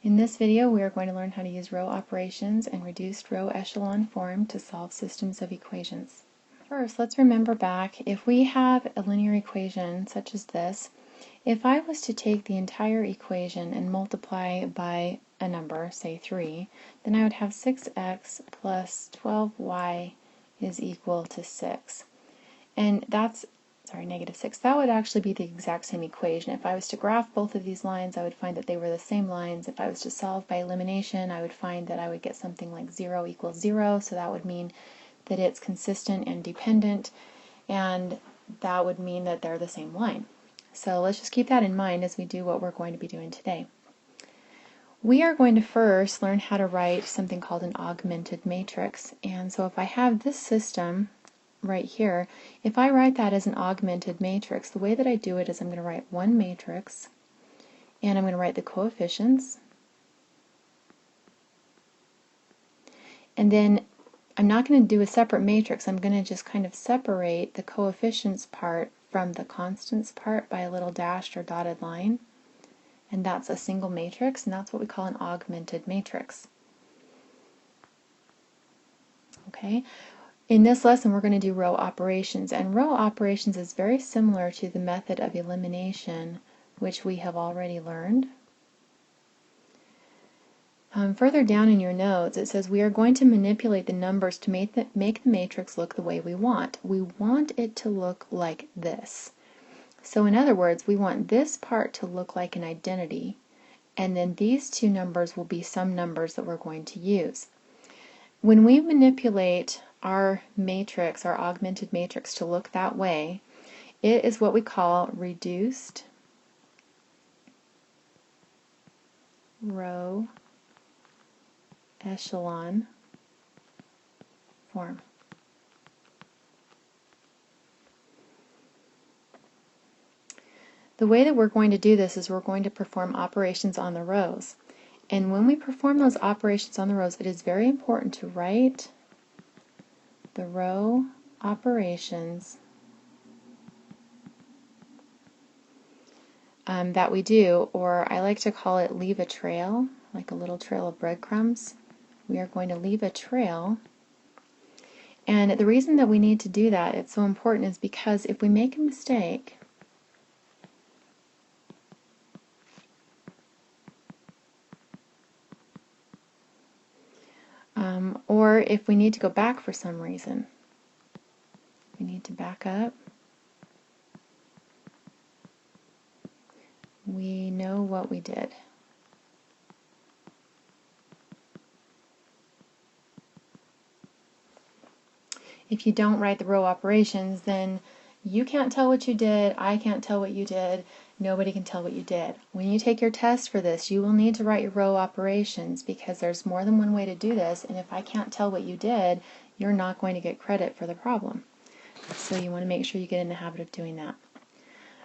In this video, we are going to learn how to use row operations and reduced row echelon form to solve systems of equations. First, let's remember back, if we have a linear equation such as this, if I was to take the entire equation and multiply by a number, say 3, then I would have 6x plus 12y is equal to 6. And that's negative 6. That would actually be the exact same equation. If I was to graph both of these lines, I would find that they were the same lines. If I was to solve by elimination, I would find that I would get something like 0 equals 0, so that would mean that it's consistent and dependent, and that would mean that they're the same line. So let's just keep that in mind as we do what we're going to be doing today. We are going to first learn how to write something called an augmented matrix. And so if I have this system right here, if I write that as an augmented matrix, the way that I do it is I'm going to write one matrix, and I'm going to write the coefficients, and then I'm not going to do a separate matrix. I'm going to just kind of separate the coefficients part from the constants part by a little dashed or dotted line, and that's a single matrix, and that's what we call an augmented matrix. Okay. In this lesson, we're going to do row operations, and row operations is very similar to the method of elimination, which we have already learned. Further down in your notes, it says we are going to manipulate the numbers to make the matrix look the way we want. We want it to look like this. So in other words, we want this part to look like an identity, and then these two numbers will be some numbers that we're going to use. When we manipulate our matrix, our augmented matrix, to look that way, it is what we call reduced row echelon form. The way that we're going to do this is we're going to perform operations on the rows. And when we perform those operations on the rows, it is very important to write the row operations that we do, or I like to call it leave a trail, like a little trail of breadcrumbs. We are going to leave a trail, and the reason that we need to do that, it's so important, is because if we make a mistake, or if we need to go back for some reason, we need to back up, we know what we did. If you don't write the row operations, then you can't tell what you did, I can't tell what you did, nobody can tell what you did. When you take your test for this, you will need to write your row operations, because there's more than one way to do this, and if I can't tell what you did, you're not going to get credit for the problem. So you want to make sure you get in the habit of doing that.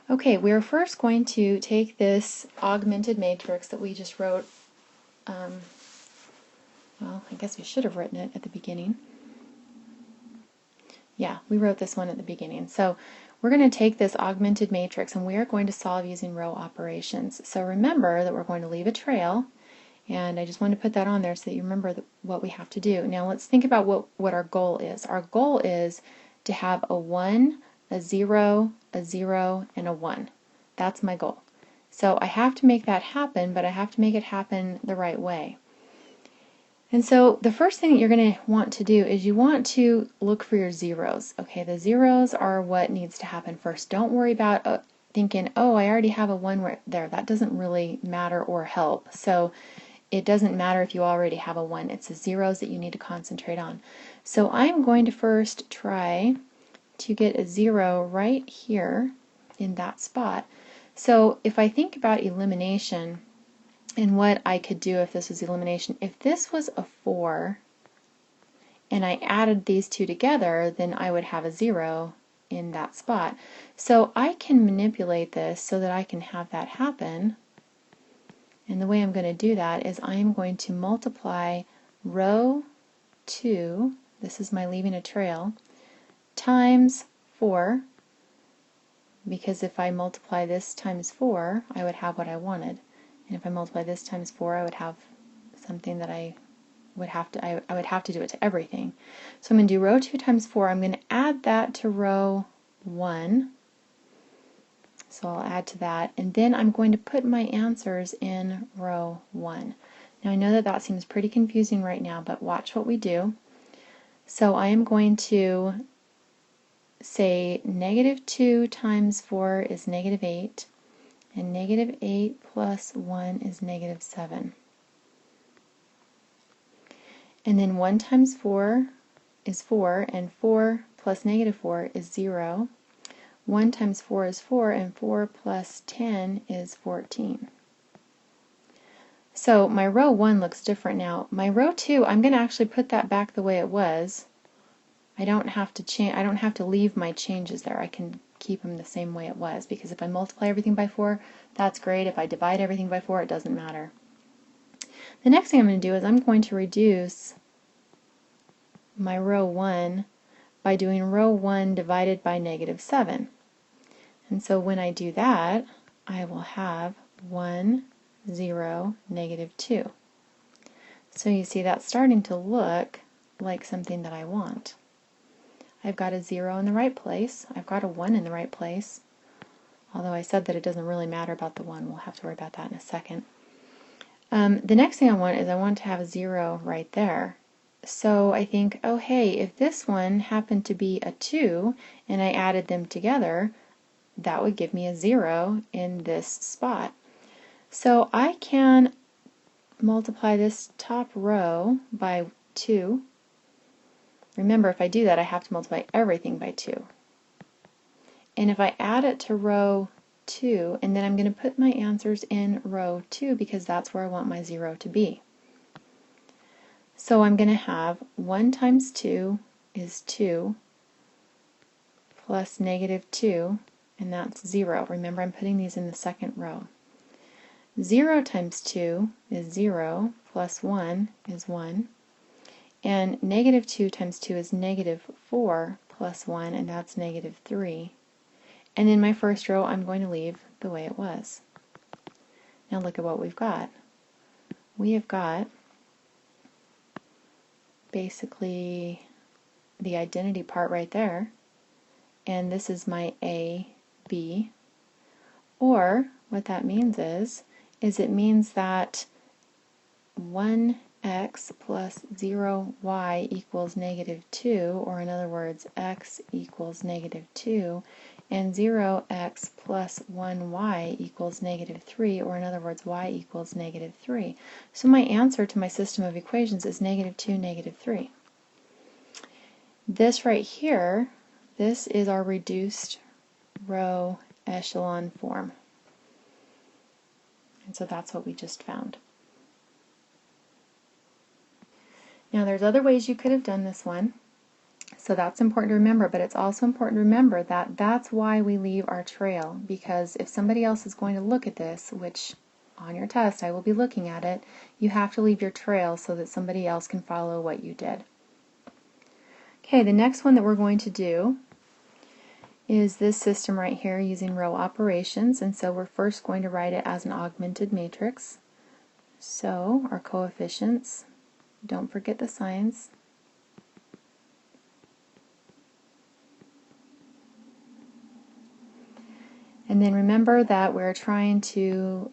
Okay, we're first going to take this augmented matrix that we just wrote. Well, I guess we should have written it at the beginning. Yeah, we wrote this one at the beginning. So we're going to take this augmented matrix and we are going to solve using row operations. So remember that we're going to leave a trail, and I just want to put that on there so that you remember what we have to do. Now let's think about what our goal is. Our goal is to have a 1, a 0, and a 1. That's my goal. So I have to make that happen, but I have to make it happen the right way. And so the first thing that you're going to want to do is you want to look for your zeros. Okay, the zeros are what needs to happen first. Don't worry about thinking, oh, I already have a 1 right there. That doesn't really matter or help. So it doesn't matter if you already have a 1. It's the zeros that you need to concentrate on. So I'm going to first try to get a 0 right here in that spot. So if I think about elimination, and what I could do if this was elimination, if this was a 4 and I added these two together, then I would have a 0 in that spot. So I can manipulate this so that I can have that happen, and the way I'm going to do that is I'm going to multiply row 2, this is my leaving a trail, times 4, because if I multiply this times 4, I would have what I wanted. And if I multiply this times 4, I would have something that I would have to do it to everything. So I'm going to do row 2 times 4. I'm going to add that to row 1. So I'll add to that, and then I'm going to put my answers in row 1. Now I know that that seems pretty confusing right now, but watch what we do. So I am going to say negative 2 times 4 is negative 8, and negative 8 plus 1 is negative 7. And then 1 times 4 is 4, and 4 plus negative 4 is 0. 1 times 4 is 4, and 4 plus 10 is 14. So my row 1 looks different now. My row 2, I'm going to actually put that back the way it was. I don't have to leave my changes there. I can keep them the same way it was, because if I multiply everything by 4, that's great. If I divide everything by 4, it doesn't matter. The next thing I'm going to do is I'm going to reduce my row 1 by doing row 1 divided by negative 7. And so when I do that, I will have 1, 0, negative 2. So you see that's starting to look like something that I want. I've got a 0 in the right place. I've got a 1 in the right place. Although I said that it doesn't really matter about the 1. We'll have to worry about that in a second. The next thing I want to have a 0 right there. So I think, oh hey, if this one happened to be a 2 and I added them together, that would give me a 0 in this spot. So I can multiply this top row by 2. Remember, if I do that, I have to multiply everything by 2. And if I add it to row 2, and then I'm going to put my answers in row 2 because that's where I want my 0 to be. So I'm going to have 1 times 2 is 2 plus negative 2, and that's 0. Remember, I'm putting these in the second row. 0 times 2 is 0 plus 1 is 1. And negative 2 times 2 is negative 4 plus 1, and that's negative 3. And in my first row, I'm going to leave the way it was. Now look at what we've got. We have got basically the identity part right there, and this is my A, B. Or what that means is it means that 1x plus 0y equals negative 2, or in other words, x equals negative 2, and 0x plus 1y equals negative 3, or in other words, y equals negative 3. So my answer to my system of equations is negative 2, negative 3. This right here, this is our reduced row echelon form. And so that's what we just found. Now there's other ways you could have done this one, so that's important to remember, but it's also important to remember that that's why we leave our trail, because if somebody else is going to look at this, which on your test I will be looking at it, you have to leave your trail so that somebody else can follow what you did. Okay, the next one that we're going to do is this system right here using row operations, and so we're first going to write it as an augmented matrix. So our coefficients, don't forget the signs. And then remember that we're trying to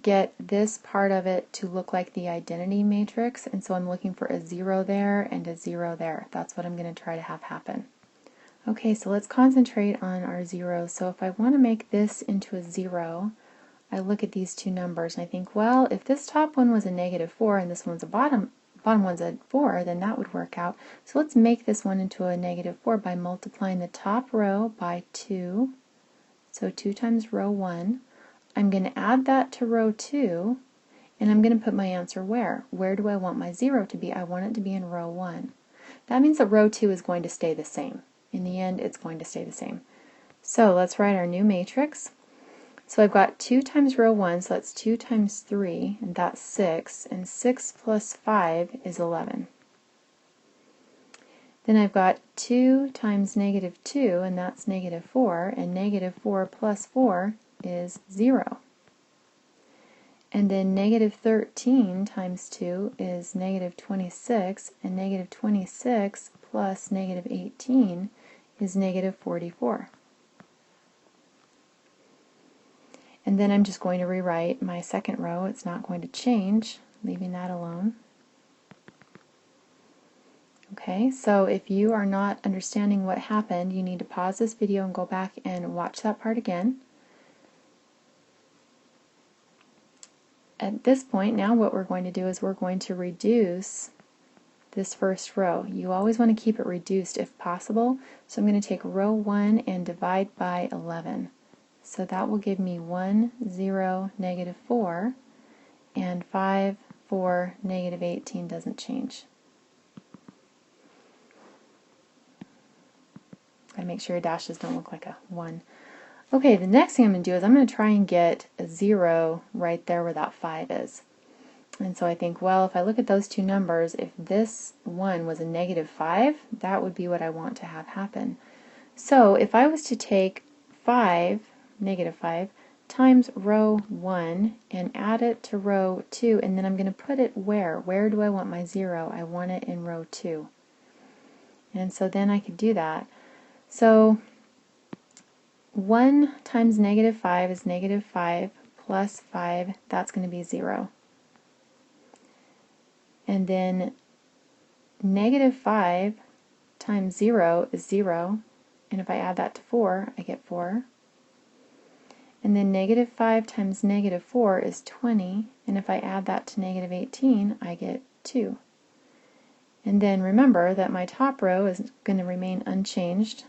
get this part of it to look like the identity matrix, and so I'm looking for a 0 there and a 0 there. That's what I'm going to try to have happen. Okay, so let's concentrate on our zeros. So if I want to make this into a 0, I look at these two numbers and I think, well, if this top one was a negative 4 and this one's a bottom one's a 4, then that would work out. So let's make this one into a negative 4 by multiplying the top row by 2. So 2 times row 1. I'm going to add that to row 2, and I'm going to put my answer where? Where do I want my 0 to be? I want it to be in row 1. That means that row 2 is going to stay the same. In the end, it's going to stay the same. So let's write our new matrix. So I've got 2 times row 1, so that's 2 times 3, and that's 6, and 6 plus 5 is 11. Then I've got 2 times negative 2, and that's negative 4, and negative 4 plus 4 is 0. And then negative 13 times 2 is negative 26, and negative 26 plus negative 18 is negative 44. And then I'm just going to rewrite my second row. It's not going to change, leaving that alone. Okay, so if you are not understanding what happened, you need to pause this video and go back and watch that part again. At this point, now what we're going to do is we're going to reduce this first row. You always want to keep it reduced if possible. So I'm going to take row 1 and divide by 11. So that will give me 1, 0, negative 4, and 5, 4, negative 18 doesn't change. Gotta make sure your dashes don't look like a 1. Okay, the next thing I'm going to do is I'm going to try and get a 0 right there where that 5 is. And so I think, well, if I look at those two numbers, if this one was a negative 5, that would be what I want to have happen. So if I was to take 5, negative 5, times row 1 and add it to row 2, and then I'm going to put it where? Where do I want my 0? I want it in row 2. And so then I could do that. So 1 times negative 5 is negative 5 plus 5, that's going to be 0. And then negative 5 times 0 is 0, and if I add that to 4, I get 4. And then negative 5 times negative 4 is 20, and if I add that to negative 18, I get 2. And then remember that my top row is going to remain unchanged,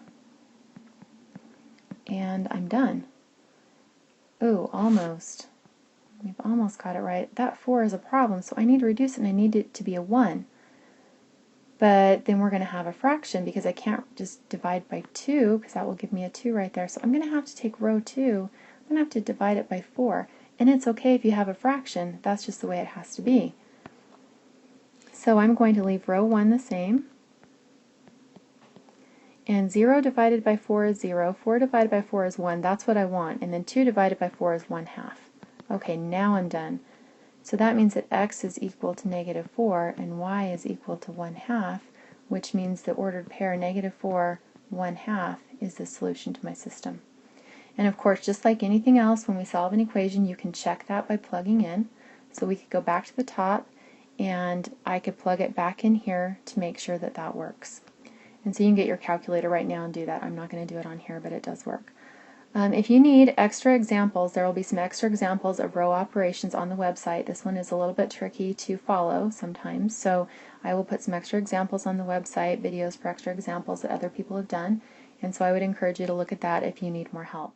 and I'm done. Ooh, almost. We've almost got it right. That 4 is a problem, so I need to reduce it, and I need it to be a 1. But then we're going to have a fraction because I can't just divide by 2, because that will give me a 2 right there. So I'm going to have to take row 2, I'm going to have to divide it by 4. And it's okay if you have a fraction, that's just the way it has to be. So I'm going to leave row 1 the same. And 0 divided by 4 is 0, 4 divided by 4 is 1, that's what I want, and then 2 divided by 4 is 1/2. Okay, now I'm done. So that means that x is equal to negative 4 and y is equal to 1/2, which means the ordered pair negative 4, 1/2 is the solution to my system. And of course, just like anything else, when we solve an equation, you can check that by plugging in. So we could go back to the top, and I could plug it back in here to make sure that that works. And so you can get your calculator right now and do that. I'm not going to do it on here, but it does work. If you need extra examples, there will be some extra examples of row operations on the website. This one is a little bit tricky to follow sometimes, so I will put some extra examples on the website, videos for extra examples that other people have done, and so I would encourage you to look at that if you need more help.